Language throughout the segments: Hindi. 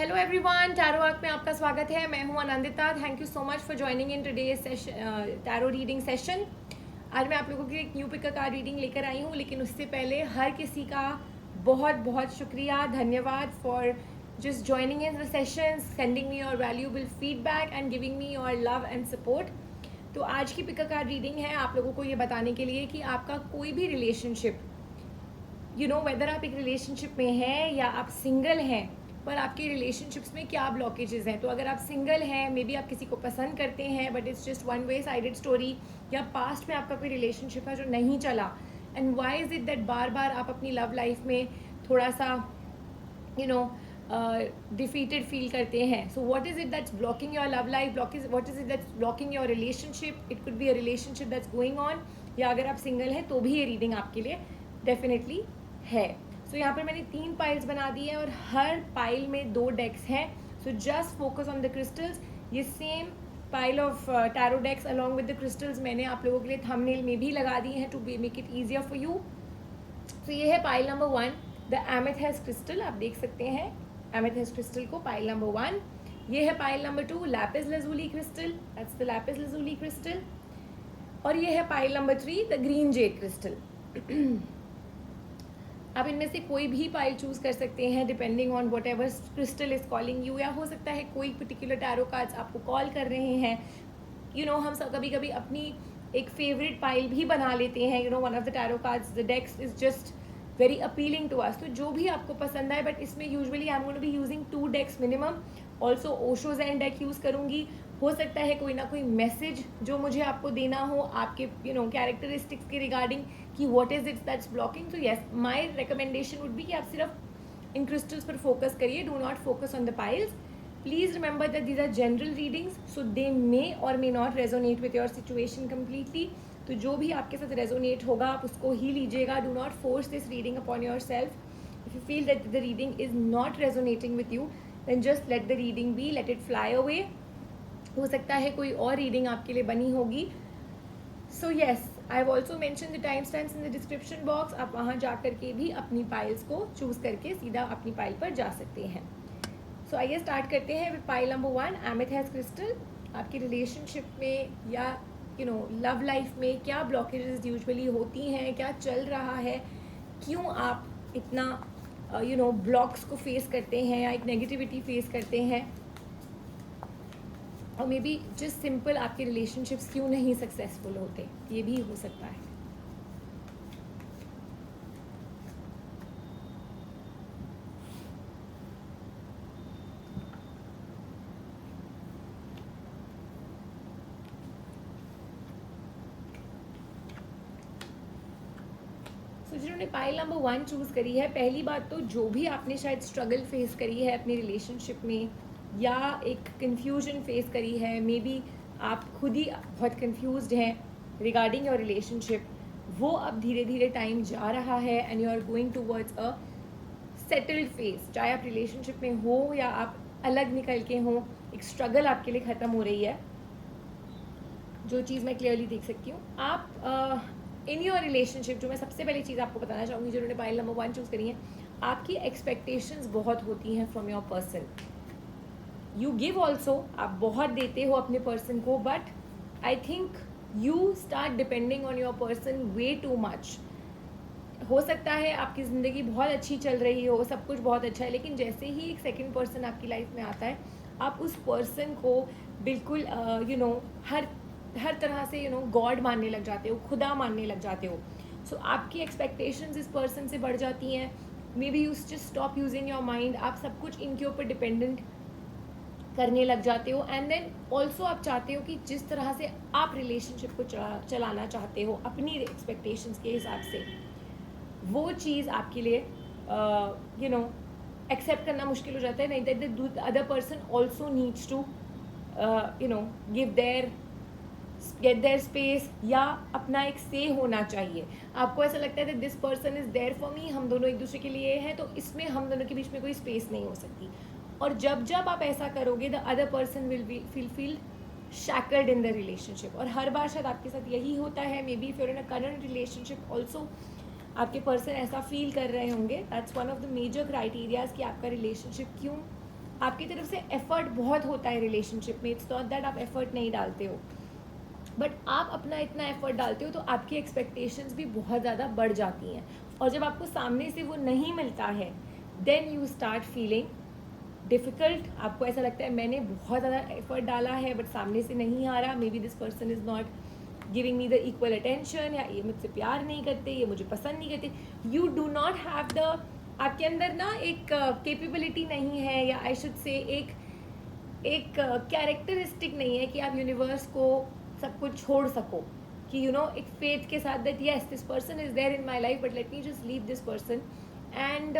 हेलो एवरीवन, टैरो आर्क में आपका स्वागत है। मैं हूं Anandita. Thank you so much for joining in today tarot reading session. आज मैं आप लोगों के लिए एक न्यू पिक का कार्ड रीडिंग लेकर आई हूं, लेकिन उससे पहले हर किसी का बहुत बहुत शुक्रिया, धन्यवाद for just joining in the session, sending me your valuable feedback and giving me your love and support. तो आज की पिक का कार्ड रीडिंग है आप लोगों को ये बताने के लिए कि आपका कोई भी रिलेशनशिप, वेदर आप एक रिलेशनशिप में हैं या आप सिंगल हैं, पर आपके रिलेशनशिप्स में क्या ब्लॉकेजेस हैं। तो अगर आप सिंगल हैं, मे बी आप किसी को पसंद करते हैं but it's just one way sided story, या पास्ट में आपका कोई रिलेशनशिप है जो नहीं चला, and why is it that बार बार आप अपनी लव लाइफ में थोड़ा सा डिफीटेड फील करते हैं। So what is it that's blocking your love life, what is it that's blocking your relationship. It could be a relationship that's going on, या अगर आप सिंगल हैं तो भी ये रीडिंग आपके लिए डेफिनेटली है। सो यहाँ पर मैंने 3 पाइल्स बना दी है और हर पाइल में 2 डेक्स हैं। So just focus on the crystals. ये same pile of tarot decks along with the crystals मैंने आप लोगों के लिए थंबनेल में भी लगा दी हैं to make it easier for you. तो ये है pile number 1, the amethyst crystal. आप देख सकते हैं एमेथिस्ट क्रिस्टल को, पाइल नंबर 1। ये है pile number 2, lapis lazuli crystal, that's the lapis lazuli crystal. और ये है pile number 3, the green jade crystal. आप इनमें से कोई भी पाइल चूज कर सकते हैं depending on what ever crystal is calling you, या हो सकता है कोई पर्टिकुलर टैरो कार्ड्स आपको कॉल कर रहे हैं। हम सब कभी कभी अपनी एक फेवरेट पाइल भी बना लेते हैं। One of the tarot cards, the decks is just very appealing to us. तो जो भी आपको पसंद आए, बट इसमें usually I am going to be using 2 decks minimum. Also Osho Zen deck use करूँगी। हो सकता है कोई ना कोई मैसेज जो मुझे आपको देना हो आपके कैरेक्टरिस्टिक्स के रिगार्डिंग, कि what is its that's blocking. तो yes, my recommendation would be कि आप सिर्फ इन क्रिस्टल्स पर फोकस करिए, do not focus on the piles. Please remember that these are general readings, so they may or may not resonate with your situation completely. तो जो भी आपके साथ रेजोनेट होगा आप उसको ही लीजिएगा। Do not force this reading upon yourself. If you feel that the reading is not resonating with you, then just let the reading be, let it fly away. हो सकता है कोई और रीडिंग आपके लिए बनी होगी। So yes, I have also mention the time stamps in the description box. आप वहाँ जा करके भी अपनी पाइल्स को चूज करके सीधा अपनी पाइल पर जा सकते हैं। सो आइए स्टार्ट करते हैं with pile number 1, amethyst crystal. आपकी रिलेशनशिप में या लव लाइफ में क्या ब्लॉकेजेस यूजुअली होती हैं, क्या चल रहा है, क्यों आप इतना ब्लॉक्स को फेस करते हैं या एक नेगेटिविटी फेस करते हैं, और मे बी जस्ट सिंपल आपके रिलेशनशिप्स क्यों नहीं सक्सेसफुल होते, ये भी हो सकता है। सो जिन्होंने पाइल नंबर 1 चूज करी है, पहली बात तो जो भी आपने शायद स्ट्रगल फेस करी है अपनी रिलेशनशिप में, या एक कन्फ्यूजन फेस करी है, मे बी आप खुद ही बहुत कन्फ्यूज्ड हैं रिगार्डिंग योर रिलेशनशिप, वो अब धीरे धीरे टाइम जा रहा है and you are going towards a settled phase. चाहे आप रिलेशनशिप में हो या आप अलग निकल के हो, एक स्ट्रगल आपके लिए ख़त्म हो रही है। जो चीज़ मैं क्लियरली देख सकती हूँ, आप इन योर रिलेशनशिप, जो मैं सबसे पहली चीज़ आपको बताना चाहूँगी जिन्होंने पाइल नंबर 1 चूज़ करी है, आपकी एक्सपेक्टेशंस बहुत होती हैं from your person. You give also, आप बहुत देते हो अपने पर्सन को, but I think you start depending on your person way too much. हो सकता है आपकी ज़िंदगी बहुत अच्छी चल रही हो, सब कुछ बहुत अच्छा है, लेकिन जैसे ही एक सेकंड पर्सन आपकी लाइफ में आता है, आप उस पर्सन को बिल्कुल हर तरह से गॉड मानने लग जाते हो, खुदा मानने लग जाते हो। सो आपकी एक्सपेक्टेशंस इस पर्सन से बढ़ जाती हैं। Maybe you just stop using your mind, आप सब कुछ इनके ऊपर डिपेंडेंट करने लग जाते हो। एंड देन ऑल्सो आप चाहते हो कि जिस तरह से आप रिलेशनशिप को चलाना चाहते हो अपनी एक्सपेक्टेशंस के हिसाब से, वो चीज़ आपके लिए एक्सेप्ट करना मुश्किल हो जाता है। नहीं, that the other person also needs to get their space, या अपना एक से होना चाहिए। आपको ऐसा लगता है that this person is there for me, हम दोनों एक दूसरे के लिए हैं, तो इसमें हम दोनों के बीच में कोई स्पेस नहीं हो सकती। और जब जब आप ऐसा करोगे, the other person will feel shackled in the relationship. और हर बार शायद आपके साथ यही होता है। Maybe if you're in a current relationship also आपके पर्सन ऐसा फील कर रहे होंगे। That's one of the major criterias कि आपका रिलेशनशिप क्यों आपकी तरफ से एफर्ट बहुत होता है रिलेशनशिप में, इट्स नॉट दैट आप एफर्ट नहीं डालते हो, बट आप अपना इतना एफर्ट डालते हो तो आपकी एक्सपेक्टेशंस भी बहुत ज़्यादा बढ़ जाती हैं, और जब आपको सामने से वो नहीं मिलता है then you start feeling difficult. आपको ऐसा लगता है मैंने बहुत ज़्यादा एफर्ट डाला है बट सामने से नहीं आ रहा, may be this person is not giving me the equal attention, या ये मुझसे प्यार नहीं करते, ये मुझे पसंद नहीं करते। You do not have the, आपके अंदर ना एक कैपेबिलिटी नहीं है, या आई शुड से एक कैरेक्टरिस्टिक नहीं है कि आप यूनिवर्स को सब कुछ छोड़ सको, कि यू नो एक फेथ के साथ that yes this person is there in my life but let me just leave this person and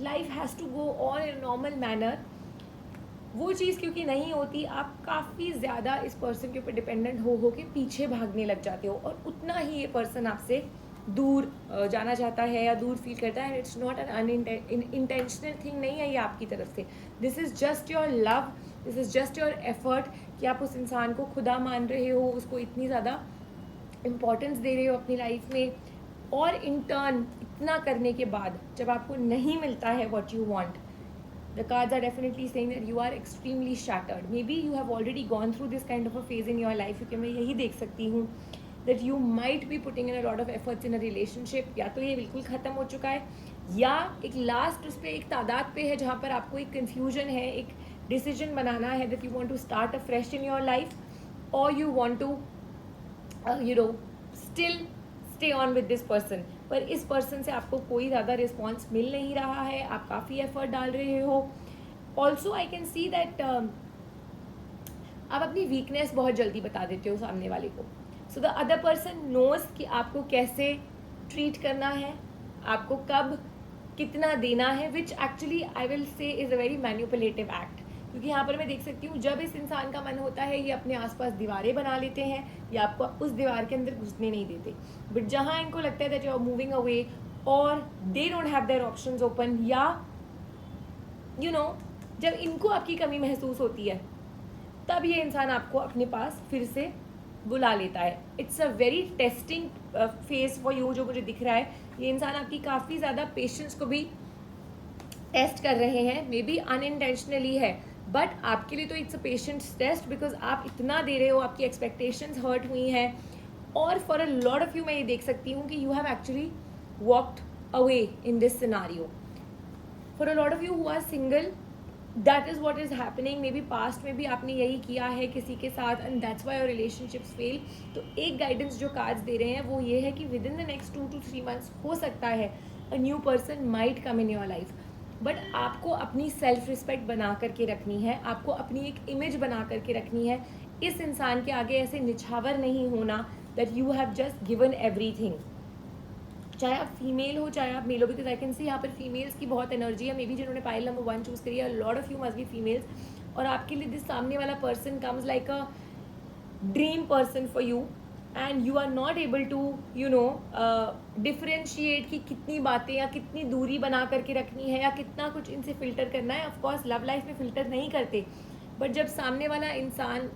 life has to go on in normal manner. वो चीज़ क्योंकि नहीं होती, आप काफ़ी ज़्यादा इस पर्सन के ऊपर डिपेंडेंट हो के पीछे भागने लग जाते हो, और उतना ही ये पर्सन आपसे दूर जाना चाहता है या दूर फील करता है। It's not an intentional thing नहीं है ये आपकी तरफ से, this is just your love, this is just your effort कि आप उस इंसान को खुदा मान रहे हो, उसको इतनी ज़्यादा इम्पोर्टेंस दे रहे हो अपनी लाइफ में, और इन टर्न इतना करने के बाद जब आपको नहीं मिलता है what you want, the cards are definitely saying that you are extremely shattered. Maybe you have already gone through this kind of a phase in your life, क्योंकि मैं यही देख सकती हूँ that you might be putting in a lot of efforts in a relationship, या तो ये बिल्कुल ख़त्म हो चुका है, या एक लास्ट उस पर एक तादाद पे है जहाँ पर आपको एक कन्फ्यूजन है, एक डिसीजन बनाना है that you want to start afresh in your life, or you want to still stay on with this person. पर इस पर्सन से आपको कोई ज़्यादा रिस्पॉन्स मिल नहीं रहा है, आप काफ़ी एफर्ट डाल रहे हो। Also I can see that आप अपनी वीकनेस बहुत जल्दी बता देते हो सामने वाले को, so the other person knows कि आपको कैसे ट्रीट करना है, आपको कब कितना देना है, विच एक्चुअली आई विल से is a very manipulative act. क्योंकि यहाँ पर मैं देख सकती हूँ जब इस इंसान का मन होता है ये अपने आसपास दीवारें बना लेते हैं या आपको उस दीवार के अंदर घुसने नहीं देते, बट जहाँ इनको लगता है that you are moving away और they don't have their options open, या यू नो जब इनको आपकी कमी महसूस होती है तब ये इंसान आपको अपने पास फिर से बुला लेता है। It's a very testing phase for you जो मुझे दिख रहा है। ये इंसान आपकी काफ़ी ज़्यादा पेशेंस को भी टेस्ट कर रहे हैं, मे बी अनइंटेंशनली है, बट आपके लिए तो it's a patience test, because आप इतना दे रहे हो, आपकी एक्सपेक्टेशंस हर्ट हुई हैं, और for a lot of you मैं ये देख सकती हूँ कि you have actually walked away in this scenario. For a lot of you who are single that is what is happening, maybe past में भी आपने यही किया है किसी के साथ and that's why your relationships fail. तो एक गाइडेंस जो कार्ड्स दे रहे हैं वो ये है कि with in the next 2 to 3 months हो सकता है अ new person might come in your life, but आपको अपनी सेल्फ रिस्पेक्ट बना करके रखनी है, आपको अपनी एक इमेज बना करके रखनी है, इस इंसान के आगे ऐसे निछावर नहीं होना that you have just given everything. चाहे आप फीमेल हो चाहे आप मेल हो, बिकॉज आई कैन सी यहाँ पर फीमेल्स की बहुत एनर्जी है, मे बी जिन्होंने पाइल नंबर 1 चूज़ करी है, lot of you must be females, और आपके लिए दिस सामने वाला person comes like a dream person for you and you are not able to differentiate कि कितनी बातें या कितनी दूरी बना करके रखनी है या कितना कुछ इनसे फ़िल्टर करना है। ऑफकोर्स लव लाइफ में फ़िल्टर नहीं करते, बट जब सामने वाला इंसान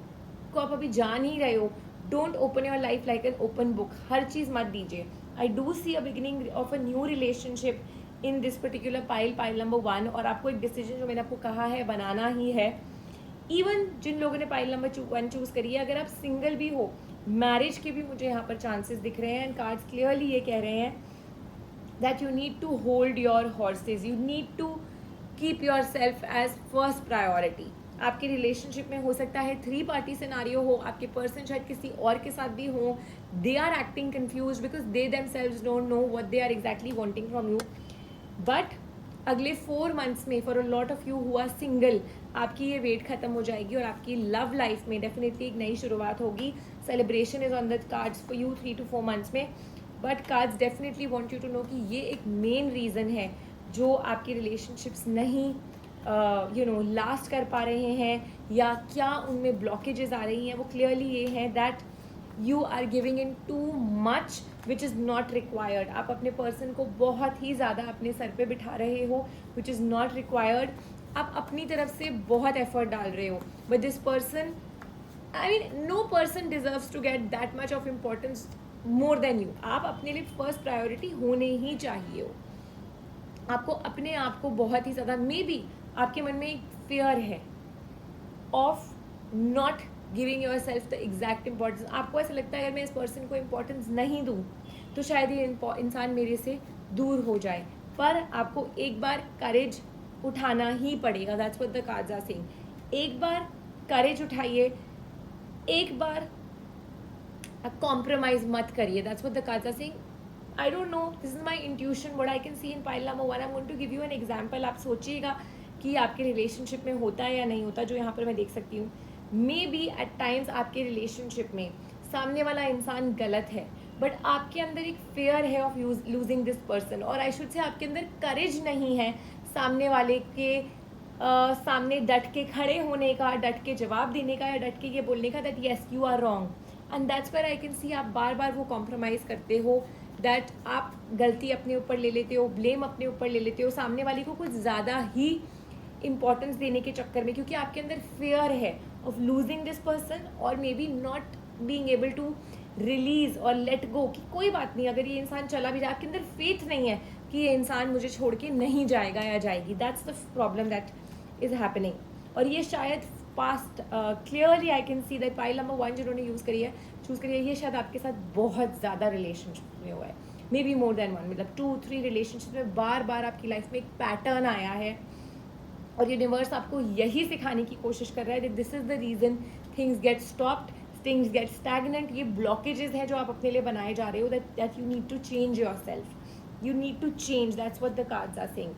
को आप अभी जान ही रहे हो, don't open your life like an open book, हर चीज़ मत दीजिए। I do see a beginning of a new relationship in this particular pile number 1, और आपको एक डिसीजन जो मैंने आपको कहा है बनाना ही है। इवन जिन लोगों ने पाइल नंबर 1 चूज़ करी है, अगर आप सिंगल भी हो, मैरिज के भी मुझे यहाँ पर चांसेस दिख रहे हैं, एंड कार्ड्स क्लियरली ये कह रहे हैं that you need to hold your horses, you need to keep yourself as first priority. आपके रिलेशनशिप में हो सकता है 3 पार्टी सिनारियो हो, आपके पर्सन शायद किसी और के साथ भी हो, they are acting confuse because they themselves don't know what they are exactly wanting from you, but अगले 4 months में for a lot of you who are single आपकी ये वेट खत्म हो जाएगी और आपकी लव लाइफ में डेफिनेटली एक नई शुरुआत होगी। Celebration is on the cards for you 3 to 4 months में, but cards definitely want you to know कि ये एक मेन रीज़न है जो आपकी रिलेशनशिप्स नहीं लास्ट कर पा रहे हैं, या क्या उनमें ब्लॉकेजेस आ रही हैं। वो क्लियरली ये है that you are giving in too much which is not required. आप अपने पर्सन को बहुत ही ज़्यादा अपने सर पे बिठा रहे हो विच इज़ नॉट रिक्वायर्ड। आप अपनी तरफ से बहुत एफर्ट डाल रहे हो, but this person, I mean no person deserves to get that much of importance more than you. आप अपने लिए फर्स्ट प्रायोरिटी होने ही चाहिए हो। आपको अपने आप को बहुत ही ज़्यादा, मे बी आपके मन में एक फियर है of not giving your self the exact importance. आपको ऐसा लगता है अगर मैं इस पर्सन को इम्पोर्टेंस नहीं दूँ तो शायद ये इंसान मेरे से दूर हो जाए, पर आपको एक बार करेज उठाना ही पड़ेगा. That's what the cards are saying. एक बार करेज उठाइए, एक बार कॉम्प्रोमाइज मत करिए. That's what the cards are saying. I don't know, this is my intuition, what I can see in pile number 1. I want to give you an example. आप सोचिएगा कि आपके रिलेशनशिप में होता है या नहीं होता, जो यहाँ पर मैं देख सकती हूँ. मे बी एट टाइम्स आपके रिलेशनशिप में सामने वाला इंसान गलत है, बट आपके अंदर एक फेयर है ऑफ लूजिंग दिस पर्सन, और आई शुड से आपके अंदर करेज नहीं है सामने वाले के सामने डट के खड़े होने का, डट के जवाब देने का, या डट के ये बोलने का that yes you are wrong. And that's where I can see आप बार बार वो कॉम्प्रोमाइज़ करते हो, दैट आप गलती अपने ऊपर ले लेते हो, ब्लेम अपने ऊपर ले लेते हो सामने वाले को कुछ ज़्यादा ही इंपॉर्टेंस देने के चक्कर में, क्योंकि आपके अंदर फेयर है ऑफ लूजिंग दिस पर्सन, और maybe not being able to release और लेट गो कि कोई बात नहीं, अगर ये इंसान चला भी जाए, आपके अंदर फेथ नहीं है कि ये इंसान मुझे छोड़ के नहीं जाएगा या जाएगी. That's the problem that is happening. और ये शायद past clearly I can see that pile number 1 जिन्होंने चूज़ करी है, ये शायद आपके साथ बहुत ज़्यादा रिलेशनशिप में हुआ है, मे बी मोर देन 1, मतलब 2-3 रिलेशनशिप में बार बार आपकी लाइफ में एक पैटर्न आया है, और यूनिवर्स आपको यही सिखाने की कोशिश कर रहा है that this is the reason things get stopped, things get stagnant. ये ब्लॉकेजेस हैं जो आप अपने लिए बनाए जा रहे हो, that you need to change yourself, you need to change. That's what the cards are saying.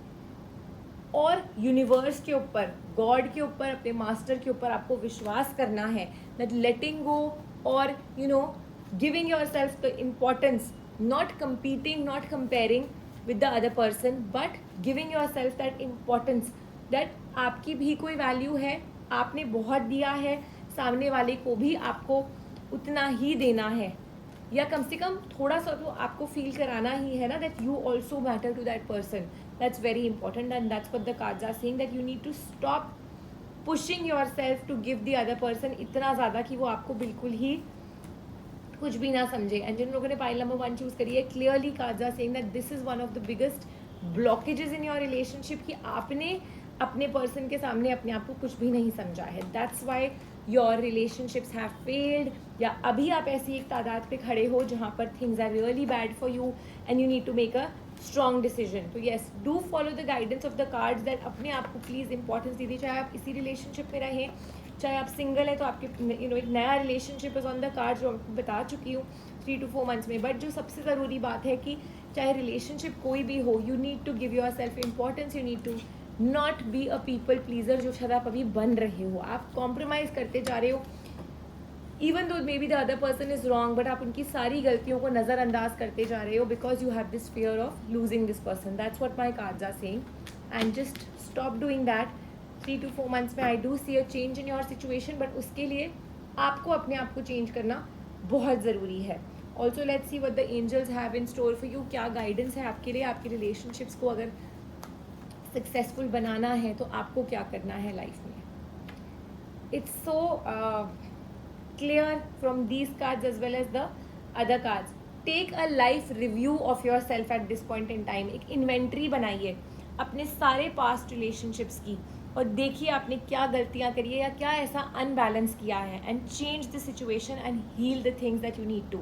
और यूनिवर्स के ऊपर, गॉड के ऊपर, अपने मास्टर के ऊपर आपको विश्वास करना है दैट लेटिंग गो और giving your self the importance, not competing, not comparing with the other person, but giving yourself that importance that आपकी भी कोई वैल्यू है, आपने बहुत दिया है, सामने वाले को भी आपको उतना ही देना है, या कम से कम थोड़ा सा तो आपको फील कराना ही है ना that you also matter to that person. That's very important, and that's what the cards are saying that you need to stop pushing yourself to give the other person इतना ज़्यादा कि वो आपको बिल्कुल ही कुछ भी ना समझे. एंड जिन लोगों ने पाइल नंबर 1 चूज़ करी है, clearly cards are saying that this is one of the biggest blockages in your relationship कि आपने अपने पर्सन के सामने अपने आप को कुछ भी नहीं समझा है. That's why your relationships have failed, या अभी आप ऐसी एक तादाद पे खड़े हो जहाँ पर things are really bad for you and you need to make a strong decision. तो yes, do follow the guidance of the cards that अपने आप को प्लीज़ इंपॉर्टेंस दीजिए, चाहे आप इसी रिलेशनशिप में रहें, चाहे आप सिंगल है तो आपके एक नया relationship is on the card जो आपको बता चुकी हूँ 3 to 4 months में. बट जो सबसे ज़रूरी बात है कि चाहे रिलेशनशिप कोई भी हो, you need to give yourself importance, you need to not be a people pleaser जो शायद आप अभी बन रहे हो. आप कॉम्प्रोमाइज़ करते जा रहे हो, even though may be the other person is wrong, but आप उनकी सारी गलतियों को नज़रअंदाज करते जा रहे हो because you have this fear of losing this person. That's what my cards are saying, and just stop doing that. 3 to 4 months में I do see a change in your situation, but उसके लिए आपको अपने आप को चेंज करना बहुत ज़रूरी है. Also let's see what the angels have in store for you. क्या गाइडेंस है आपके लिए, आपके रिलेशनशिप्स को अगर सक्सेसफुल बनाना है तो आपको क्या करना है लाइफ में. It's so clear from these cards as well as the other cards. Take a life review of yourself at this point in time. एक इन्वेंट्री बनाइए अपने सारे पास्ट रिलेशनशिप्स की, और देखिए आपने क्या गलतियाँ करी है या क्या ऐसा अनबैलेंस किया है, and change the situation and heal the things that you need to.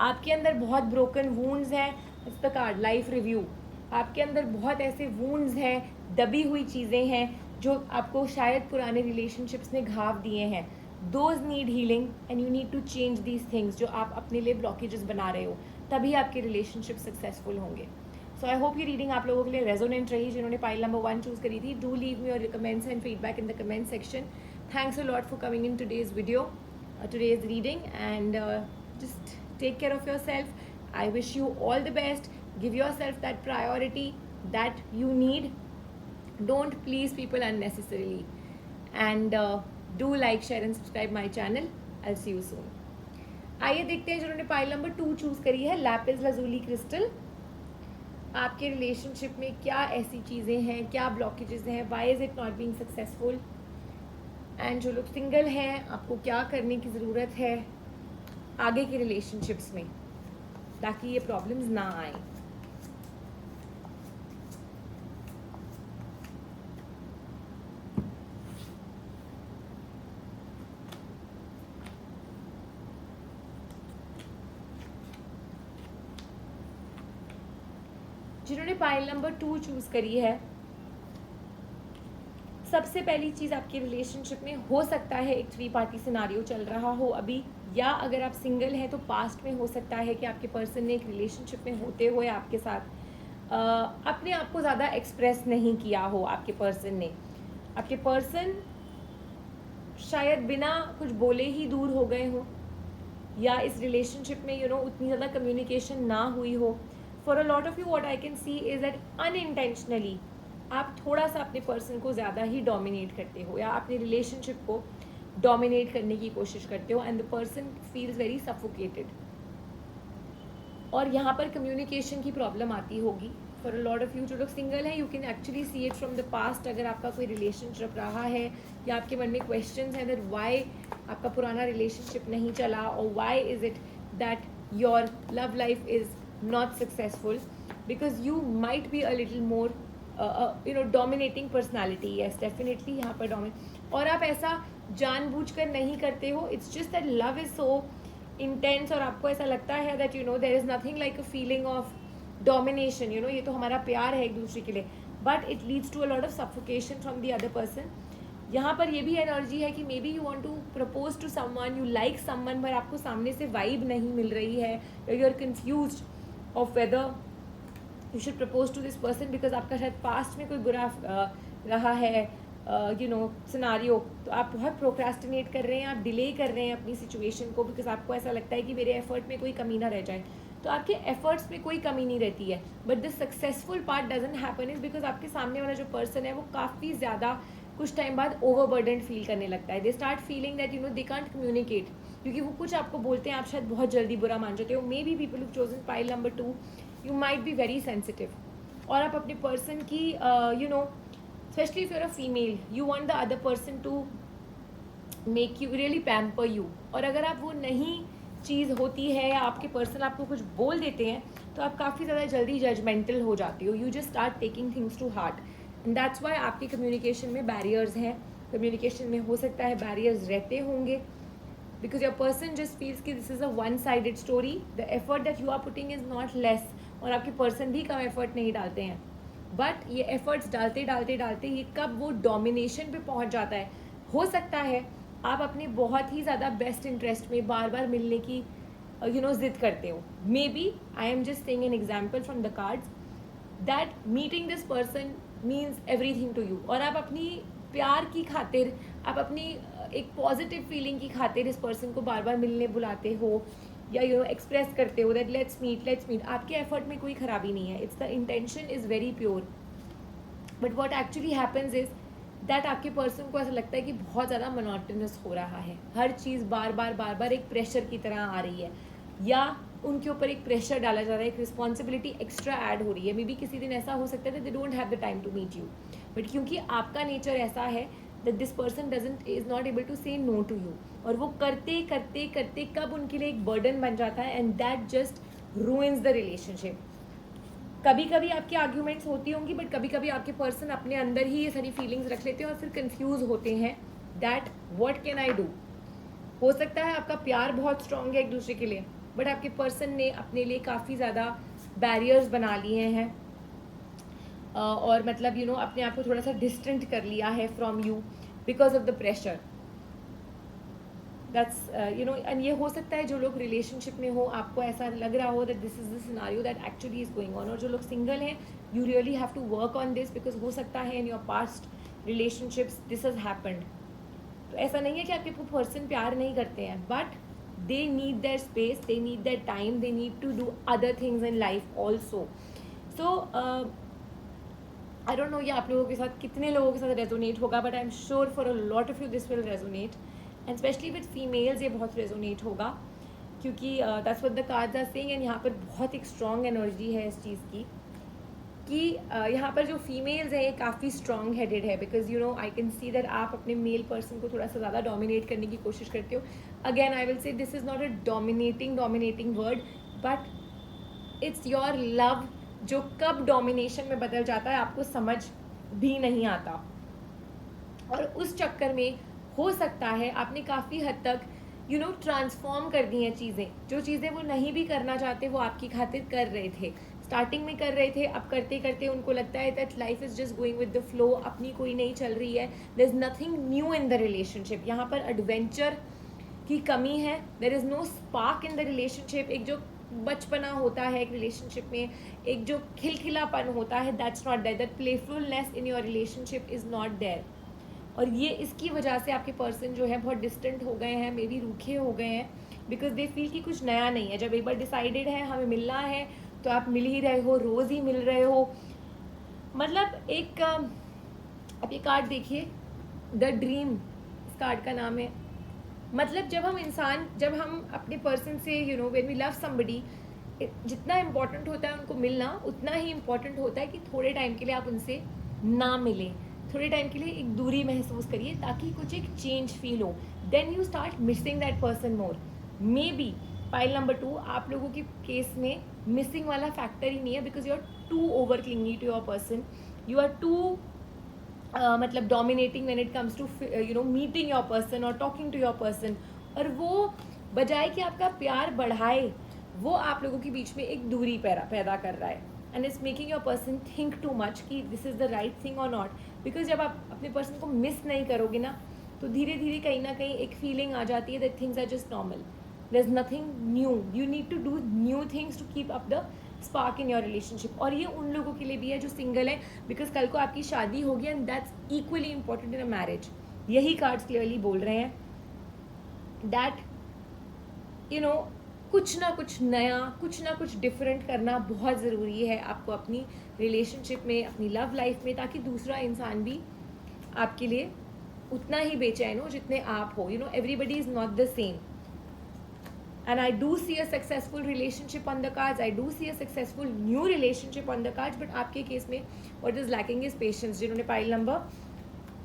आपके अंदर बहुत ब्रोकन वूंड्स हैं, it's the card life review. आपके अंदर बहुत ऐसे वूंड्स हैं, दबी हुई चीज़ें हैं जो आपको शायद पुराने रिलेशनशिप्स ने घाव दिए हैं. Those need healing and you need to change these things जो आप अपने लिए ब्लॉकेजेस बना रहे हो, तभी आपके रिलेशनशिप सक्सेसफुल होंगे. सो आई होप ये रीडिंग आप लोगों के लिए रेजोनेंट रही. जिन्होंने पाइल नंबर 1 चूज़ करी थी, do leave me your comments and feedback in the comment section. Thanks a lot for coming in today's video, today's reading, and just take care of yourself. I wish you all the best. Give yourself that priority that you need. Don't please people unnecessarily, and do like, share and subscribe my channel. I'll see you soon. आइए देखते हैं जिन्होंने पाइल नंबर 2 चूज़ करी है, लैपिस lazuli क्रिस्टल. आपके रिलेशनशिप में क्या ऐसी चीज़ें हैं, क्या ब्लॉकेजेस हैं, why is it not being successful, and जो लोग सिंगल हैं आपको क्या करने की ज़रूरत है आगे के रिलेशनशिप्स में ताकि ये प्रॉब्लम्स ना आए. जिन्होंने पाइल नंबर 2 चूज़ करी है, सबसे पहली चीज़ आपके रिलेशनशिप में हो सकता है एक 3 पार्टी सिनारियो चल रहा हो अभी, या अगर आप सिंगल हैं तो पास्ट में हो सकता है कि आपके पर्सन ने एक रिलेशनशिप में होते हुए आपके साथ अपने आप को ज़्यादा एक्सप्रेस नहीं किया हो। आपके पर्सन शायद बिना कुछ बोले ही दूर हो गए हो, या इस रिलेशनशिप में उतनी ज़्यादा कम्युनिकेशन ना हुई हो। For a lot of you what I can C is that unintentionally आप थोड़ा सा अपने पर्सन को ज़्यादा ही डोमिनेट करते हो, या अपने रिलेशनशिप को डोमिनेट करने की कोशिश करते हो, and the person feels very suffocated. और यहाँ पर कम्युनिकेशन की प्रॉब्लम आती होगी for a lot of you. जो लोग सिंगल हैं, you can actually see it from the past. अगर आपका कोई रिलेशनशिप रहा है या आपके मन में क्वेश्चंस हैं दैट वाई आपका पुराना रिलेशनशिप नहीं चला, और why is it that your love life is not successful, because you might be a little more dominating personality. Yes, definitely यहाँ पर डोमिनेट, और आप ऐसा जानबूझकर नहीं करते हो। It's just that love is so intense, और आपको ऐसा लगता है that there is nothing like a feeling of domination. ये तो हमारा प्यार है एक दूसरे के लिए, but it leads to a lot of suffocation from the other person. यहाँ पर ये भी एनर्जी है कि maybe you want to propose to someone, you like someone, पर आपको सामने से वाइब नहीं मिल रही है, you are confuse of whether you should propose to this person, because आपका शायद पास्ट में कोई बुरा रहा है सिनारियो। तो आप बहुत प्रोक्रास्टिनेट कर रहे हैं, आप डिले कर रहे हैं अपनी सिचुएशन को, बिकॉज आपको ऐसा लगता है कि मेरे एफर्ट में कोई कमी ना रह जाए। तो आपके एफर्ट्स में कोई कमी नहीं रहती है, but the successful part doesn't happen is because आपके सामने वाला जो पर्सन है वो काफ़ी ज़्यादा कुछ टाइम बाद ओवरबर्डन फील करने लगता है। They start feeling that they can't communicate, क्योंकि वो कुछ आपको बोलते हैं, आप शायद बहुत जल्दी बुरा मान जाते हो। May be people who chosen pile number 2, you might be very sensitive, और आप अपने पर्सन की especially if you're a female, you want the other person to make you really pamper you। और अगर आप वो नहीं चीज़ होती है, या आपके पर्सन आपको कुछ बोल देते हैं, तो आप काफ़ी ज़्यादा जल्दी जजमेंटल हो जाते हो। You just start taking things to heart, and that's why आपकी कम्युनिकेशन में बैरियर्स हैं। कम्युनिकेशन में हो सकता है बैरियर्स रहते होंगे, because your person just feels कि this is a one sided story, the effort that you are putting is not less, और आपके पर्सन भी कम एफर्ट नहीं डालते हैं, बट ये एफर्ट्स डालते डालते डालते ही कब वो डोमिनेशन पे पहुंच जाता है। हो सकता है आप अपने बहुत ही ज़्यादा बेस्ट इंटरेस्ट में बार बार मिलने की जिद करते हो। Maybe I am just saying an example from the cards that meeting this person means everything to you, और आप अपनी प्यार की खातिर, आप अपनी एक पॉजिटिव फीलिंग की खातिर इस पर्सन को बार बार मिलने बुलाते हो, या एक्सप्रेस करते हो दैट लेट्स मीट। आपके एफर्ट में कोई खराबी नहीं है, it's the intention is very pure, but what actually happens is that आपके पर्सन को ऐसा लगता है कि बहुत ज़्यादा मोनोटोनस हो रहा है, हर चीज़ बार बार एक प्रेशर की तरह आ रही है, या उनके ऊपर एक प्रेशर डाला जा रहा है, एक रिस्पॉन्सिबिलिटी एक्स्ट्रा ऐड हो रही है। मे बी किसी दिन ऐसा हो सकता है they don't have the time to meet you, but क्योंकि आपका नेचर ऐसा है that this person is not able to say no to you, और वो करते करते करते कब उनके लिए एक बर्डन बन जाता है, and that just ruins the relationship। कभी कभी आपकी आर्ग्यूमेंट्स होती होंगी, बट कभी कभी आपके पर्सन अपने अंदर ही ये सारी फीलिंग्स रख लेते हैं और फिर कंफ्यूज होते हैं that what can I do. हो सकता है आपका प्यार बहुत स्ट्रांग है एक दूसरे के लिए, बट आपके पर्सन ने अपने लिए काफ़ी ज़्यादा बैरियर्स बना लिए हैं, और मतलब अपने आप को थोड़ा सा डिस्टेंट कर लिया है from you because of the pressure. That's and ये हो सकता है जो लोग रिलेशनशिप में हो, आपको ऐसा लग रहा हो that this is the scenario that actually is going on, और जो लोग सिंगल हैं you really have to work on this, because हो सकता है in your past relationships this has happened. तो ऐसा नहीं है कि आपके पर्सन प्यार नहीं करते हैं, but they need their space, they need their time, they need to do other things in life also. So I don't know ये आप लोगों के साथ कितने लोगों के साथ रेजोनेट होगा, but I am sure for a lot of you this will resonate, and specially with females ये बहुत रेजोनेट होगा, क्योंकि that's what the cards are saying. And यहाँ पर बहुत एक स्ट्रॉन्ग एनर्जी है इस चीज़ की कि यहाँ पर जो फीमेल्स हैं ये काफ़ी स्ट्रॉन्ग हेडेड है, because I can see that आप अपने मेल पर्सन को थोड़ा सा ज़्यादा डोमिनेट करने की कोशिश करते हो। अगेन आई विल से this is not a dominating word, but it's your love जो कब डोमिनेशन में बदल जाता है आपको समझ भी नहीं आता, और उस चक्कर में हो सकता है आपने काफ़ी हद तक ट्रांसफॉर्म कर दी हैं चीज़ें, जो चीज़ें वो नहीं भी करना चाहते वो आपकी खातिर कर रहे थे। स्टार्टिंग में कर रहे थे, अब करते करते उनको लगता है that life is just going with the flow, अपनी कोई नहीं चल रही है, there is nothing new in the relationship. यहाँ पर एडवेंचर की कमी है, there is no spark in the relationship. एक जो बचपना होता है एक रिलेशनशिप में, एक जो खिलखिलापन होता है, that's not there. That playfulness in your relationship is not there. और ये इसकी वजह से आपके पर्सन जो है बहुत डिस्टेंट हो गए हैं, मे बी रूखे हो गए हैं, बिकॉज दे फील कि कुछ नया नहीं है. जब एक बार डिसाइडेड है हमें मिलना है तो आप मिल ही रहे हो, रोज़ ही मिल रहे हो. मतलब एक आप ये कार्ड देखिए, द ड्रीम इस कार्ड का नाम है. मतलब जब हम अपने पर्सन से व्हेन वी लव समबडी, जितना इम्पोर्टेंट होता है उनको मिलना, उतना ही इम्पोर्टेंट होता है कि थोड़े टाइम के लिए आप उनसे ना मिलें, थोड़े टाइम के लिए एक दूरी महसूस करिए ताकि कुछ एक चेंज फील हो. Then you start missing that person more. Maybe pile number 2 आप लोगों के केस में मिसिंग वाला फैक्टर ही नहीं है, because you are too over clingy to your person, you are too मतलब dominating when it comes to meeting your person और टॉकिंग टू योर पर्सन. और वो बजाय कि आपका प्यार बढ़ाए, वो आप लोगों के बीच में एक दूरी पैदा कर रहा है. And it's making your person think too much कि this is the right thing और नॉट. बिकॉज जब आप अपने पर्सन को मिस नहीं करोगे ना, तो धीरे धीरे कहीं ना कहीं एक फीलिंग आ जाती है that things are just normal, there is nothing new. You need to do new things to keep up the spark in your relationship. और ये उन लोगों के लिए भी है जो सिंगल है, बिकॉज कल को आपकी शादी होगी and that's equally important in a marriage. यही कार्ड्स क्लियरली बोल रहे हैं दैट कुछ ना कुछ नया, कुछ ना कुछ डिफरेंट करना बहुत ज़रूरी है आपको अपनी रिलेशनशिप में, अपनी लव लाइफ में, ताकि दूसरा इंसान भी आपके लिए उतना ही बेचैन हो जितने आप हो. Everybody is not the same. And I do see a successful relationship on the cards. I do see a successful new relationship on the cards. But आपके केस में what is lacking is patience. जिन्होंने पाइल नंबर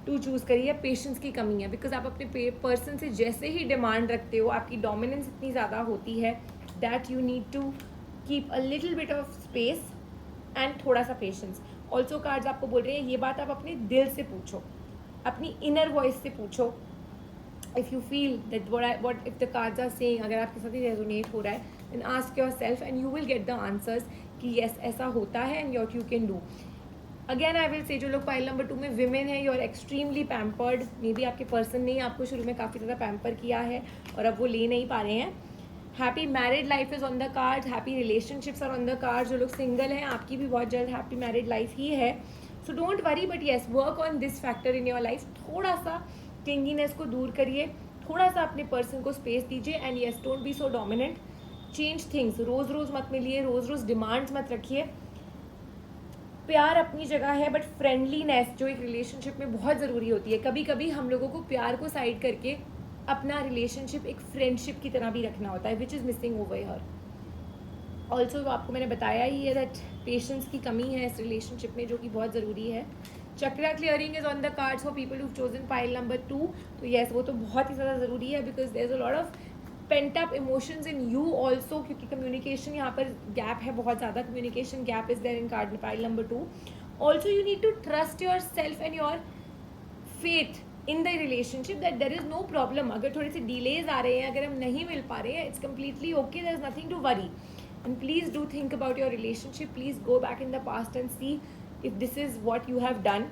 2 चूज़ करी है, पेशेंस की कमी है. बिकॉज आप अपने पर्सन से जैसे ही डिमांड रखते हो, आपकी डोमिनेंस इतनी ज़्यादा होती है that you need to keep a little bit of space and थोड़ा सा पेशेंस. ऑल्सो कार्ड्स आपको बोल रहे हैं ये बात आप अपने दिल से पूछो, अपनी इनर वॉइस से पूछो. If you feel that what if the cards are saying, अगर आपके साथ ही रेजोनेट हो रहा है, then ask yourself and you will get the answers कि yes ऐसा होता है and what you can do. Again I will say, जो लोग पाइल नंबर 2 में विमेन है, you are extremely pampered. Maybe आपके पर्सन ने आपको शुरू में काफ़ी ज़्यादा पैम्पर किया है और अब वो ले नहीं पा रहे हैं. Happy married life is on the card, happy relationships are on the card. जो लोग सिंगल हैं, आपकी भी बहुत जल्द हैप्पी मैरिड लाइफ ही है. So don't worry, but yes work on this factor in your life. थोड़ा सा क्लिंगीनेस को दूर करिए, थोड़ा सा अपने पर्सन को स्पेस दीजिए. And yes don't be so dominant, change things. रोज़ रोज़ मत मिलिए, रोज़ रोज़ डिमांड्स मत रखिए. प्यार अपनी जगह है, बट फ्रेंडलीनेस जो एक रिलेशनशिप में बहुत ज़रूरी होती है. कभी कभी हम लोगों को प्यार को साइड करके अपना रिलेशनशिप एक फ्रेंडशिप की तरह भी रखना होता है, which is missing over here. Also आपको मैंने बताया ही है दैट पेशेंस की कमी है इस रिलेशनशिप में, जो कि बहुत ज़रूरी है. Chakra clearing is on the cards for people who chosen pile number 2. तो येस वो तो बहुत ही ज़्यादा ज़रूरी है, because there is a lot of pent up emotions in you also, क्योंकि कम्युनिकेशन यहाँ पर गैप है, बहुत ज़्यादा communication gap is there in card pile number 2. Also you need to trust yourself and your faith in the relationship that there is no problem. अगर थोड़े से डिलेज आ रहे हैं, अगर हम नहीं मिल पा रहे हैं, it's completely okay, there is nothing to worry. And please do think about your relationship. Please go back in the past and see if this is what you have done.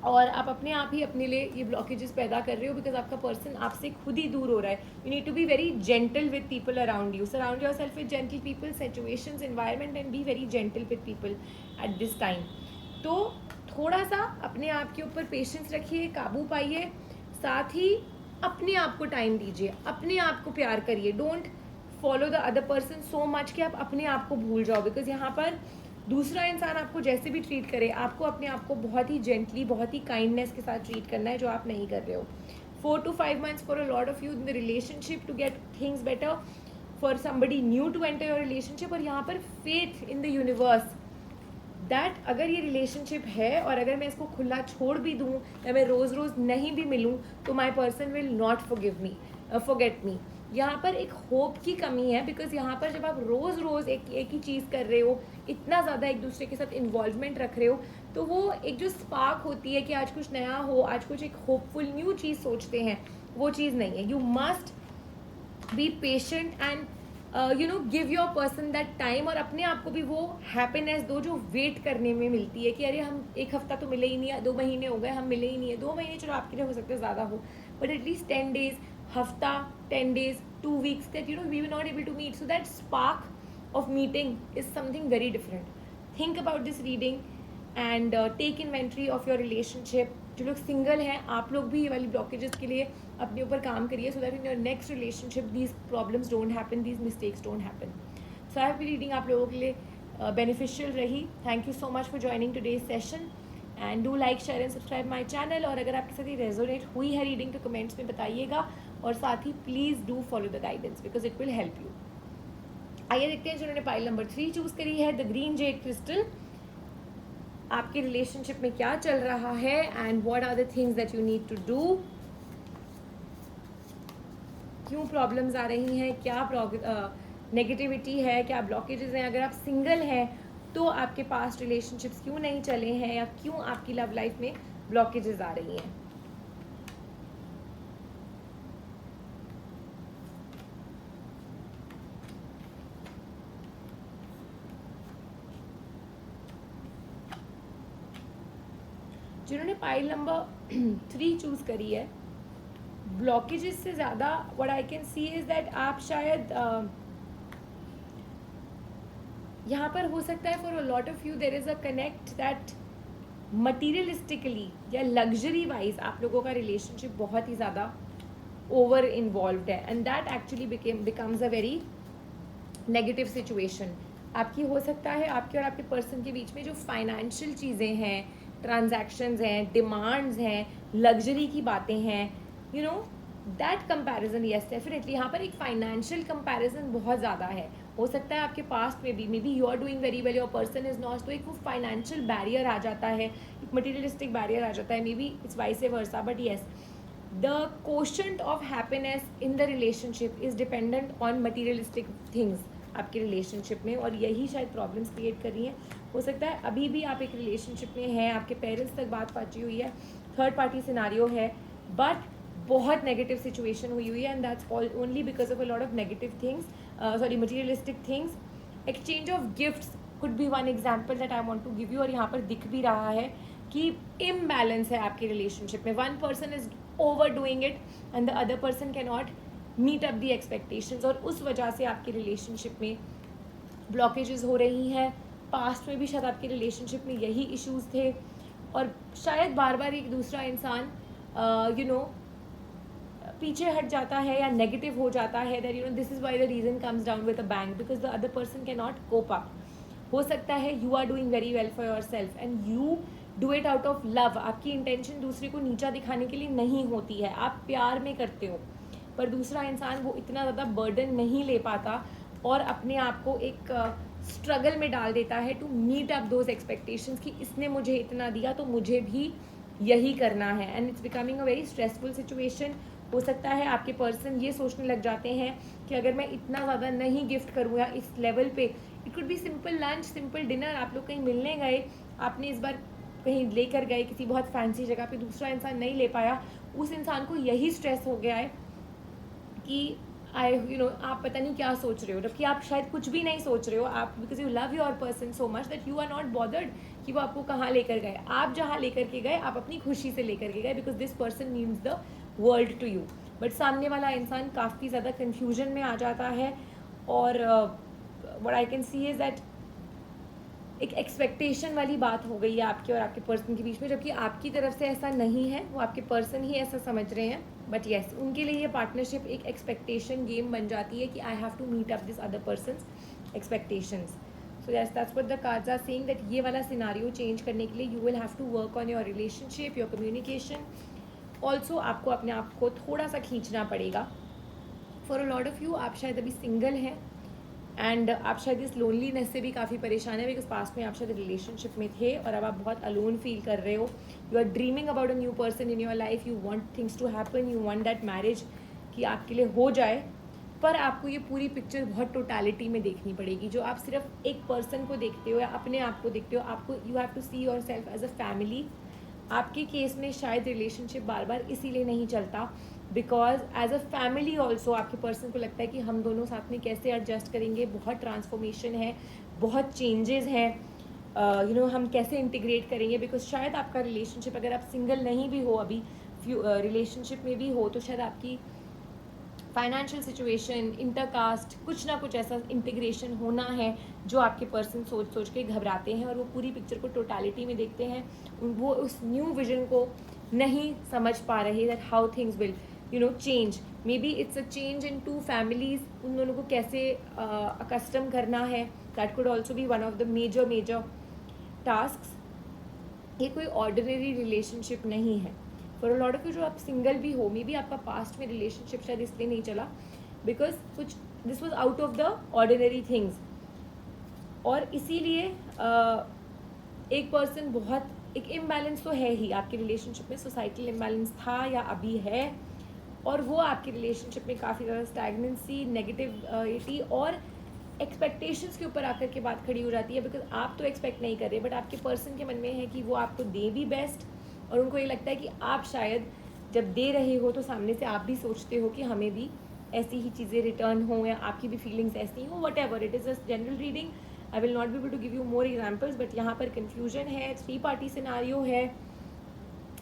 और आप अपने आप ही अपने लिए ये ब्लॉकेजेस पैदा कर रहे हो, बिकॉज आपका पर्सन आपसे खुद ही दूर हो रहा है. You need to be very gentle with people around you. Surround yourself with gentle people, situations, environment, and be very gentle with people at this time. तो थोड़ा सा अपने आप के ऊपर पेशेंस रखिए, काबू पाइए, साथ ही अपने आप को टाइम दीजिए, अपने आप को प्यार करिए. Don't follow the other person so much कि आप अपने आप को भूल जाओ, बिकॉज यहाँ पर दूसरा इंसान आपको जैसे भी ट्रीट करे, आपको अपने आप को बहुत ही जेंटली, बहुत ही काइंडनेस के साथ ट्रीट करना है, जो आप नहीं कर रहे हो. 4 to 5 months for a lot of you in the relationship to get things better, for somebody new to enter your relationship. और यहाँ पर faith in the universe that अगर ये रिलेशनशिप है और अगर मैं इसको खुला छोड़ भी दूँ या मैं रोज़ रोज़ नहीं भी मिलूँ, तो my person will not forget me. यहाँ पर एक होप की कमी है, बिकॉज यहाँ पर जब आप रोज़ रोज़ एक ही चीज़ कर रहे हो, इतना ज़्यादा एक दूसरे के साथ इन्वॉल्वमेंट रख रहे हो, तो वो एक जो स्पार्क होती है कि आज कुछ नया हो, आज कुछ एक होपफुल न्यू चीज़ सोचते हैं, वो चीज़ नहीं है. You must be patient and give your person that time, और अपने आप को भी वो हैप्पीनेस दो जो वेट करने में मिलती है कि अरे हम एक हफ्ता तो मिले ही नहीं है, 2 महीने हो गए हम मिले ही नहीं है। 2 महीने चलो आपके लिए हो सकता है ज़्यादा हो, बट एटलीस्ट 10 days, हफ्ता, 10 days, 2 weeks that we were not able to meet. So that spark of meeting is something very different. Think about this reading and take inventory of your relationship. जो लोग सिंगल हैं, आप लोग भी ये वाली ब्लॉकेजेस के लिए अपने ऊपर काम करिए, so that in your next relationship these problems don't happen, these mistakes don't happen. So I have reading आप लोगों के लिए बेनिफिशियल रही. Thank you so much for joining today's session and do like, share and subscribe my channel. और अगर आपके साथ ये रेजोनेट हुई है रीडिंग तो कमेंट्स में बताइएगा, और साथ ही please do follow the guidance because it will help you. आइए देखते हैं जिन्होंने पाइल नंबर 3 चूज़ करी है, द ग्रीन जेड क्रिस्टल. आपके रिलेशनशिप में क्या चल रहा है and what are the things that you need to do. क्यों प्रॉब्लम्स आ रही हैं, क्या नेगेटिविटी है, क्या ब्लॉकेजेस हैं. अगर आप सिंगल हैं तो आपके पास्ट रिलेशनशिप्स क्यों नहीं चले हैं, या क्यों आपकी लव लाइफ में ब्लॉकेजेस आ रही हैं. जिन्होंने पाइल नंबर 3 चूज करी है, ब्लॉकेजेस से ज़्यादा what I can C is that आप शायद यहाँ पर हो सकता है for a lot of you there is a connect that materialistically या लग्जरी वाइज आप लोगों का रिलेशनशिप बहुत ही ज़्यादा ओवर इन्वॉल्व्ड है, and that actually becomes a very negative situation. आपकी हो सकता है आपके और आपके पर्सन के बीच में जो फाइनेंशियल चीज़ें हैं, ट्रांजैक्शंस हैं, डिमांड्स हैं, लग्जरी की बातें हैं, you know that comparison, yes definitely यहाँ पर एक फाइनेंशियल कंपैरिजन बहुत ज़्यादा है. हो सकता है आपके पास्ट में भी maybe you are doing very well, your person is not, तो एक वो फाइनेंशियल बैरियर आ जाता है, एक मटीरियलिस्टिक बैरियर आ जाता है. Maybe it's vice versa, but yes the quotient of happiness in the relationship is dependent on materialistic things आपके रिलेशनशिप में, और यही शायद प्रॉब्लम्स क्रिएट कर रही हैं. हो सकता है अभी भी आप एक रिलेशनशिप में हैं, आपके पेरेंट्स तक बात पहुंची हुई है, थर्ड पार्टी सिनारियो है, बट बहुत नेगेटिव सिचुएशन हुई है, and that's all only because of a lot of negative things, sorry materialistic things. Exchange of gifts could be one example that I want to give you, और यहाँ पर दिख भी रहा है कि इम्बैलेंस है आपके रिलेशनशिप में. One person is overdoing it and the other person can not meet up the expectations, और उस वजह से आपके रिलेशनशिप में ब्लॉकेजेस हो रही हैं. पास्ट में भी शायद आपके रिलेशनशिप में यही इश्यूज थे, और शायद बार बार एक दूसरा इंसान पीछे हट जाता है या नेगेटिव हो जाता है. That this is why the reason comes down with a bang, because the other person can not cope up. हो सकता है you are doing very well for yourself and you do it out of love. आपकी इंटेंशन दूसरे को नीचा दिखाने के लिए नहीं होती है, आप प्यार में करते हो, पर दूसरा इंसान वो इतना ज़्यादा बर्डन नहीं ले पाता और अपने आप को एक स्ट्रगल में डाल देता है to meet up those expectations कि इसने मुझे इतना दिया तो मुझे भी यही करना है, and it's becoming a very stressful situation. हो सकता है आपके पर्सन ये सोचने लग जाते हैं कि अगर मैं इतना ज़्यादा नहीं गिफ्ट करूँ या इस लेवल पे, it could B simple lunch, simple dinner, आप लोग कहीं मिलने गए, आपने इस बार कहीं लेकर गए किसी बहुत फैंसी जगह पे, दूसरा इंसान नहीं ले पाया, उस इंसान को यही स्ट्रेस हो गया है कि आप पता नहीं क्या सोच रहे हो, जबकि आप शायद कुछ भी नहीं सोच रहे हो. आप because you love your person so much that you are not bothered कि वो आपको कहाँ लेकर गए. आप जहाँ लेकर के गए आप अपनी खुशी से लेकर के गए, because this person means the world to you. But सामने वाला इंसान काफ़ी ज़्यादा कन्फ्यूजन में आ जाता है, और what I can C is that एक एक्सपेक्टेशन वाली बात हो गई है आपके और आपके पर्सन के बीच में, जबकि आपकी तरफ से ऐसा नहीं है, वो आपके पर्सन ही ऐसा समझ रहे हैं. बट येस उनके लिए ये पार्टनरशिप एक एक्सपेक्टेशन गेम बन जाती है कि I have to meet up this other person's expectations. So yes that's what the cards are saying, that ये वाला सिनारियो चेंज करने के लिए you will have to work on your relationship, your communication. Also आपको अपने आप को थोड़ा सा खींचना पड़ेगा. For a lot of you आप शायद अभी सिंगल हैं एंड आप शायद इस लोनलीनेस से भी काफ़ी परेशान है, बिकॉज पास्ट में आप शायद रिलेशनशिप में थे और अब आप बहुत अलोन फील कर रहे हो. You are dreaming about a new person in your life, you want things to happen, you want that marriage कि आपके लिए हो जाए, पर आपको ये पूरी पिक्चर बहुत टोटलिटी में देखनी पड़ेगी. जो आप सिर्फ एक पर्सन को देखते हो या अपने आप को देखते हो, आपको you have to see yourself as a family, आपके केस में शायद रिलेशनशिप बार बार इसीलिए नहीं चलता because as a family also आपके पर्सन को लगता है कि हम दोनों साथ में कैसे एडजस्ट करेंगे, बहुत ट्रांसफॉर्मेशन है, बहुत चेंजेस हैं, हम कैसे इंटीग्रेट करेंगे। बिकॉज शायद आपका रिलेशनशिप, अगर आप सिंगल नहीं भी हो अभी, रिलेशनशिप में भी हो, तो शायद आपकी फाइनेंशियल सिचुएशन, इंटरकास्ट, कुछ ना कुछ ऐसा इंटीग्रेशन होना है जो आपके पर्सन सोच सोच के घबराते हैं और वो पूरी पिक्चर को टोटालिटी में देखते हैं। वो उस न्यू विजन को नहीं समझ पा रहे that how things will change. Maybe it's a change in two families, उन दोनों को कैसे अकस्टम करना है, that could also be one of the major task. ये कोई ऑर्डिनरी रिलेशनशिप नहीं है। For a lot of you जो आप सिंगल भी हो, मे बी आपका पास्ट में रिलेशनशिप शायद इसलिए नहीं चला बिकॉज कुछ this was out of the ordinary things, और इसीलिए एक पर्सन बहुत एक इम्बैलेंस तो है ही आपके रिलेशनशिप में, सोसाइटल इम्बैलेंस था या अभी है, और वो आपके रिलेशनशिप में काफ़ी ज़्यादा स्टैग्नेंसी, नेगेटिविटी और एक्सपेक्टेशंस के ऊपर आकर के बात खड़ी हो जाती है। बिकॉज आप तो एक्सपेक्ट नहीं कर रहे, बट आपके पर्सन के मन में है कि वो आपको दे भी बेस्ट, और उनको ये लगता है कि आप शायद जब दे रहे हो तो सामने से आप भी सोचते हो कि हमें भी ऐसी ही चीज़ें रिटर्न हो, या आपकी भी फीलिंग्स ऐसी हो, whatever it is a general reading. I will not be able to give you more examples, but यहाँ पर कन्फ्यूजन है, 3 पार्टी सिनारियो है,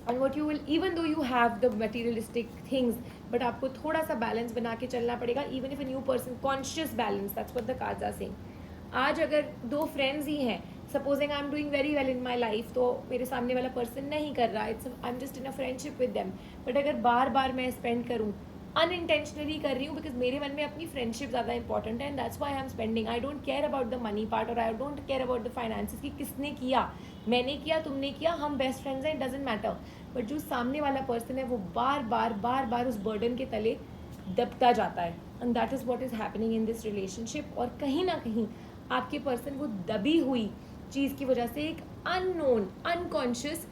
and what you will, even though you have the materialistic things, but आपको थोड़ा सा बैलेंस बना के चलना पड़ेगा, even if a new person, conscious balance, that's what the cards are saying. आज अगर 2 फ्रेंड्स ही हैं, supposing I am doing very well in my life, तो मेरे सामने वाला पर्सन नहीं कर रहा, it's I am just in a friendship with them, but अगर बार बार मैं स्पेंड करूँ, अनइंटेंशनली कर रही हूँ बिकॉज मेरे मन में अपनी फ्रेंडशिप ज़्यादा इंपॉर्टेंट है, and that's why I am spending. I don't care about the money part, और I don't care about the finances कि किसने किया, मैंने किया, तुमने किया, हम बेस्ट फ्रेंड्स हैं, इट डजेंट मैटर। बट जो सामने वाला पर्सन है वो बार बार उस बर्डन के तले दबता जाता है, and that is what is happening in this relationship. और कहीं ना कहीं आपके पर्सन वो दबी हुई चीज़ की वजह से एक अननोन, अनकॉन्शियस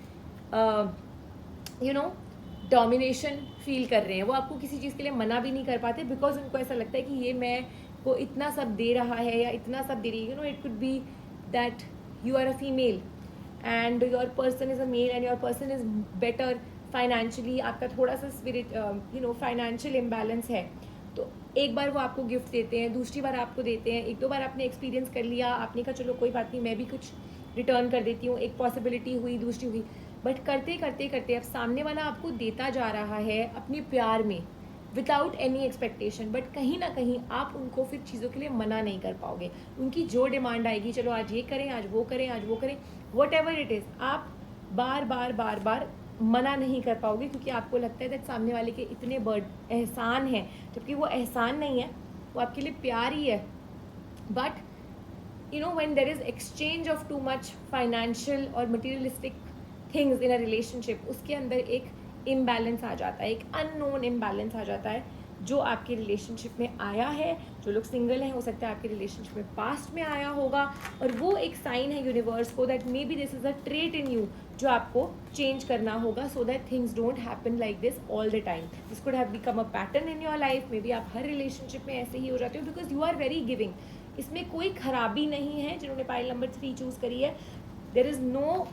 डोमिनेशन फील कर रहे हैं। वो आपको किसी चीज़ के लिए मना भी नहीं कर पाते बिकॉज उनको ऐसा लगता है कि ये मैं को इतना सब दे रहा है या इतना सब दे रही है। It could be that you are a female and your person is a male and your person is better financially, आपका थोड़ा सा स्पिरिट फाइनेंशियल इम्बैलेंस है, तो एक बार वो आपको गिफ्ट देते हैं, दूसरी बार आपको देते हैं, 1-2 बार आपने एक्सपीरियंस कर लिया, आपने कहा चलो कोई बात नहीं, मैं भी कुछ रिटर्न कर देती हूँ, एक पॉसिबिलिटी हुई, दूसरी हुई, बट करते करते करते अब सामने वाला आपको देता जा रहा है अपने प्यार में विदाउट एनी एक्सपेक्टेशन, बट कहीं ना कहीं आप उनको फिर चीज़ों के लिए मना नहीं कर पाओगे। उनकी जो डिमांड आएगी, चलो आज ये करें, आज वो करें, आज वो करें, वट एवर इट इज़, आप बार बार मना नहीं कर पाओगे क्योंकि आपको लगता है कि सामने वाले के इतने एहसान हैं, जबकि वो एहसान नहीं है, वो आपके लिए प्यार ही है। But when there is exchange of too much financial और materialistic things in a relationship, उसके अंदर एक imbalance आ जाता है, एक unknown imbalance आ जाता है जो आपके रिलेशनशिप में आया है। जो लोग सिंगल हैं हो सकता है आपके रिलेशनशिप में पास्ट में आया होगा, और वो एक साइन है यूनिवर्स को that maybe this is a trait in you जो आपको चेंज करना होगा so that things don't happen like this all the time. This could have become a pattern in your life, maybe आप हर रिलेशनशिप में ऐसे ही हो जाते हो because you are very giving. इसमें कोई खराबी नहीं है जिन्होंने पाइल नंबर 3 चूज़ करी है, there is no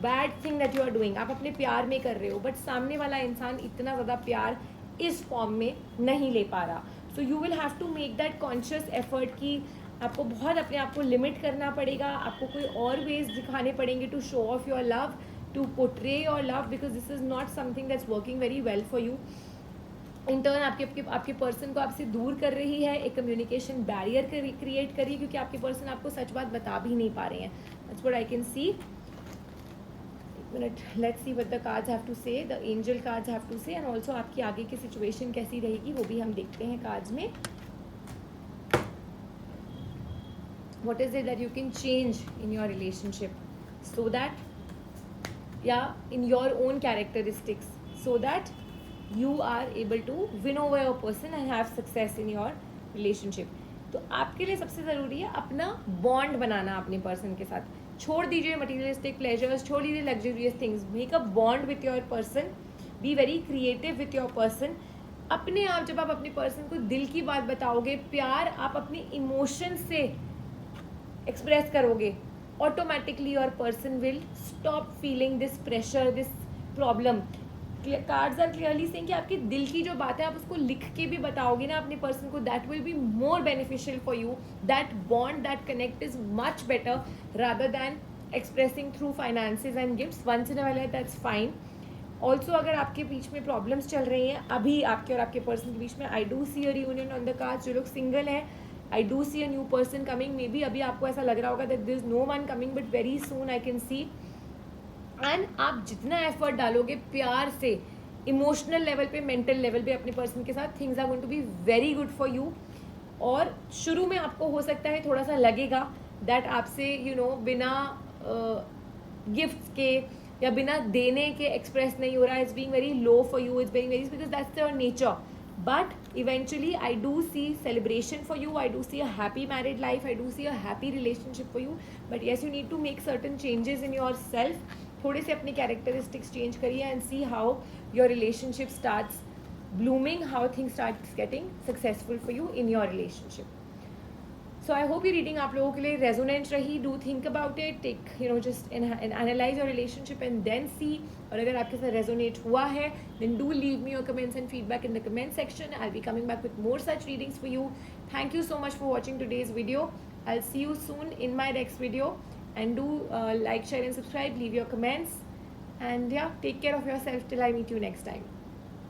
bad thing that you are doing, आप अपने प्यार में कर रहे हो, बट सामने वाला इंसान इतना ज़्यादा प्यार इस फॉर्म में नहीं ले पा रहा। So you will have to make that conscious effort कि आपको बहुत अपने आप को लिमिट करना पड़ेगा, आपको कोई और वेज दिखाने पड़ेंगे to show off your love, to portray your love, because this is not something that's working very well for you. In turn आपके पर्सन को आपसे दूर कर रही है, एक कम्युनिकेशन बैरियर क्रिएट कर रही है क्योंकि आपके पर्सन आपको सच बात बता भी नहीं पा रहे हैं। That's what I can see. Minute, let's see what the cards have to say, the angel cards have to say, and also आपकी आगे की सिचुएशन कैसी रहेगी वो भी हम देखते हैं कार्ड्स में। What is it that you can change in your relationship so that, या in your own characteristics, so that you are able to win over your person and have success in your relationship। तो आपके लिए सबसे ज़रूरी है अपना बॉन्ड बनाना अपने पर्सन के साथ। छोड़ दीजिए मटीरियलिस्टिक प्लेजर्स, छोड़ दीजिए luxurious things, make a bond with your person, be very creative with your person. अपने आप जब आप अपने पर्सन को दिल की बात बताओगे, प्यार आप अपने इमोशन से एक्सप्रेस करोगे, automatically your person will stop feeling this pressure, this problem. Cards are clearly saying कि आपके दिल की जो बात है आप उसको लिख के भी बताओगे ना अपने पर्सन को, that will be more beneficial for you. That bond, that connect is much better rather than expressing through finances and gifts. Once in a while that's fine. Also अगर आपके बीच में प्रॉब्लम्स चल रही हैं अभी आपके और आपके पर्सन के बीच में, I do see a reunion on the cards. जो लोग सिंगल हैं, I do see a new person coming. Maybe अभी आपको ऐसा लग रहा होगा that there is no one coming, but very soon I can see. And आप जितना एफर्ट डालोगे प्यार से, इमोशनल लेवल पे, मेंटल लेवल पे अपने पर्सन के साथ, things are going to be very good for you. और शुरू में आपको हो सकता है थोड़ा सा लगेगा दैट आपसे बिना गिफ्ट्स के या बिना देने के एक्सप्रेस नहीं हो रहा है. It's being very low for you, it's being very, because that's your nature. But eventually I do see celebration for you, I do see a happy married life, I do see a happy relationship for you. But yes, you need to make certain changes in yourself. थोड़े से अपने characteristics change करिए and see how your relationship starts blooming, how things starts getting successful for you in your relationship. So I hope ये reading आप लोगों के लिए resonant रही. Do think about it, take just analyze your relationship and then see. और अगर आपके साथ resonate हुआ है then do leave me your comments and feedback in the comment section. I'll be coming back with more such readings for you. Thank you so much for watching today's video. I'll see you soon in my next video. And do like, share and subscribe. Leave your comments. And yeah, take care of yourself till I meet you next time.